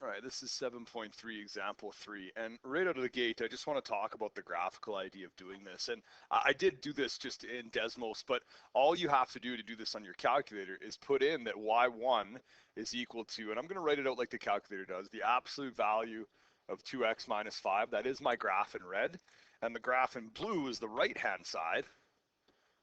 All right, this is 7.3 example 3, and right out of the gate, I just want to talk about the graphical idea of doing this. And I did do this just in Desmos, but all you have to do this on your calculator is put in that y1 is equal to, and I'm going to write it out like the calculator does, the absolute value of 2x minus 5. That is my graph in red, and the graph in blue is the right-hand side,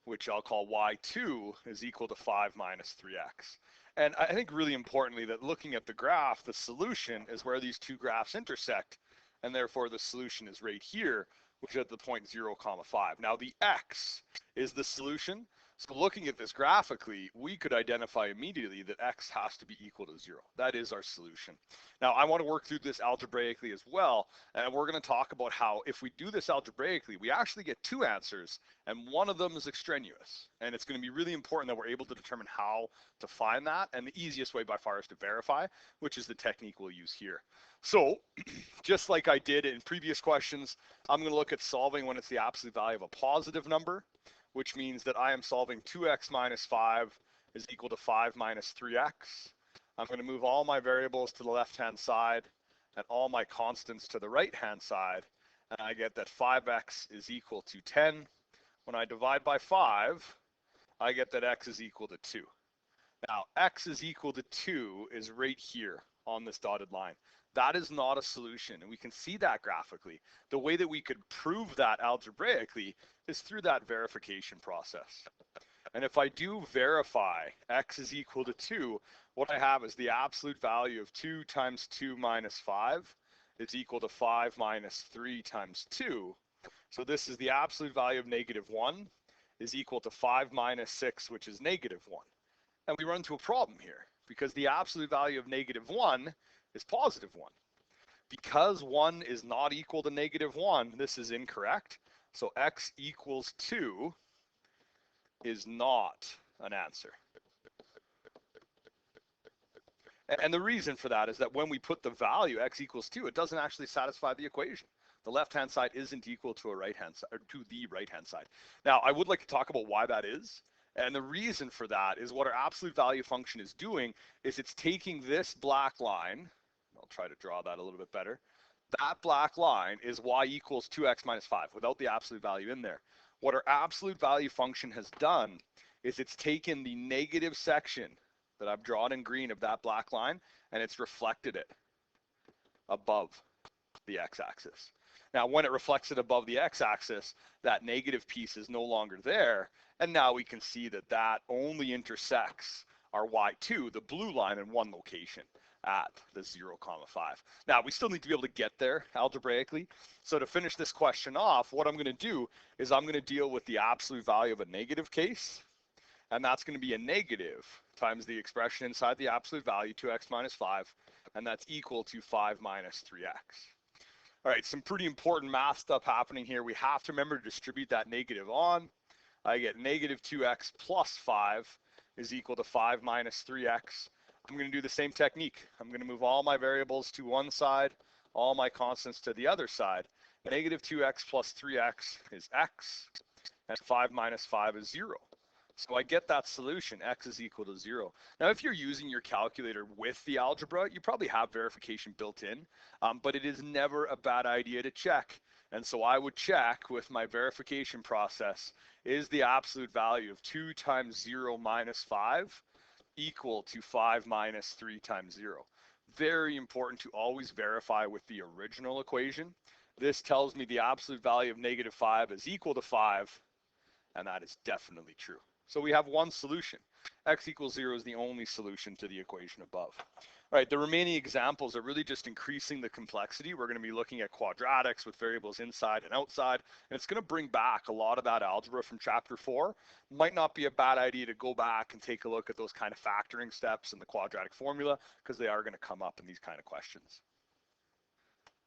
which I'll call y2 is equal to 5 minus 3x. And I think really importantly that looking at the graph, the solution is where these two graphs intersect, and therefore the solution is right here, which is at the point 0, 5. Now the x is the solution. So looking at this graphically, we could identify immediately that x has to be equal to 0. That is our solution. Now I want to work through this algebraically as well, and we're going to talk about how if we do this algebraically, we actually get two answers, and one of them is extraneous. And it's going to be really important that we're able to determine how to find that, and the easiest way by far is to verify, which is the technique we'll use here. So just like I did in previous questions, I'm going to look at solving when it's the absolute value of a positive number, which means that I am solving 2x minus 5 is equal to 5 minus 3x. I'm going to move all my variables to the left-hand side and all my constants to the right-hand side, and I get that 5x is equal to 10. When I divide by 5, I get that x is equal to 2. Now, x is equal to 2 is right here on this dotted line. That is not a solution, and we can see that graphically. The way that we could prove that algebraically is through that verification process. And if I do verify x is equal to 2, what I have is the absolute value of 2 times 2 minus 5 is equal to 5 minus 3 times 2. So this is the absolute value of negative 1 is equal to 5 minus 6, which is negative 1. And we run into a problem here because the absolute value of negative 1 is positive 1. Because 1 is not equal to negative 1, this is incorrect. So x equals 2 is not an answer. And the reason for that is that when we put the value x equals 2, it doesn't actually satisfy the equation. The left-hand side isn't equal to a right-hand side, or to the right-hand side. Now, I would like to talk about why that is. And the reason for that is what our absolute value function is doing is it's taking this black line, I'll try to draw that a little bit better. That black line is y equals 2x minus 5 without the absolute value in there. What our absolute value function has done is it's taken the negative section that I've drawn in green of that black line and it's reflected it above the x-axis. Now, when it reflects it above the x-axis, that negative piece is no longer there, and now we can see that that only intersects our y2, the blue line, in one location at the 0, 5. Now, we still need to be able to get there algebraically. So to finish this question off, what I'm going to do is I'm going to deal with the absolute value of a negative case, and that's going to be a negative times the expression inside the absolute value, 2x minus 5, and that's equal to 5 minus 3x. All right, some pretty important math stuff happening here. We have to remember to distribute that negative on. I get negative 2x plus 5 is equal to 5 minus 3x. I'm going to do the same technique. I'm going to move all my variables to one side, all my constants to the other side. Negative 2x plus 3x is x, and 5 minus 5 is 0. So I get that solution, x is equal to 0. Now, if you're using your calculator with the algebra, you probably have verification built in, but it is never a bad idea to check. And so I would check with my verification process, is the absolute value of 2 times 0 minus 5 equal to 5 minus 3 times 0? Very important to always verify with the original equation. This tells me the absolute value of negative 5 is equal to 5, and that is definitely true. So we have one solution. X equals 0 is the only solution to the equation above. All right, the remaining examples are really just increasing the complexity. We're going to be looking at quadratics with variables inside and outside, and it's going to bring back a lot of that algebra from chapter 4. Might not be a bad idea to go back and take a look at those kind of factoring steps and the quadratic formula, because they are going to come up in these kind of questions.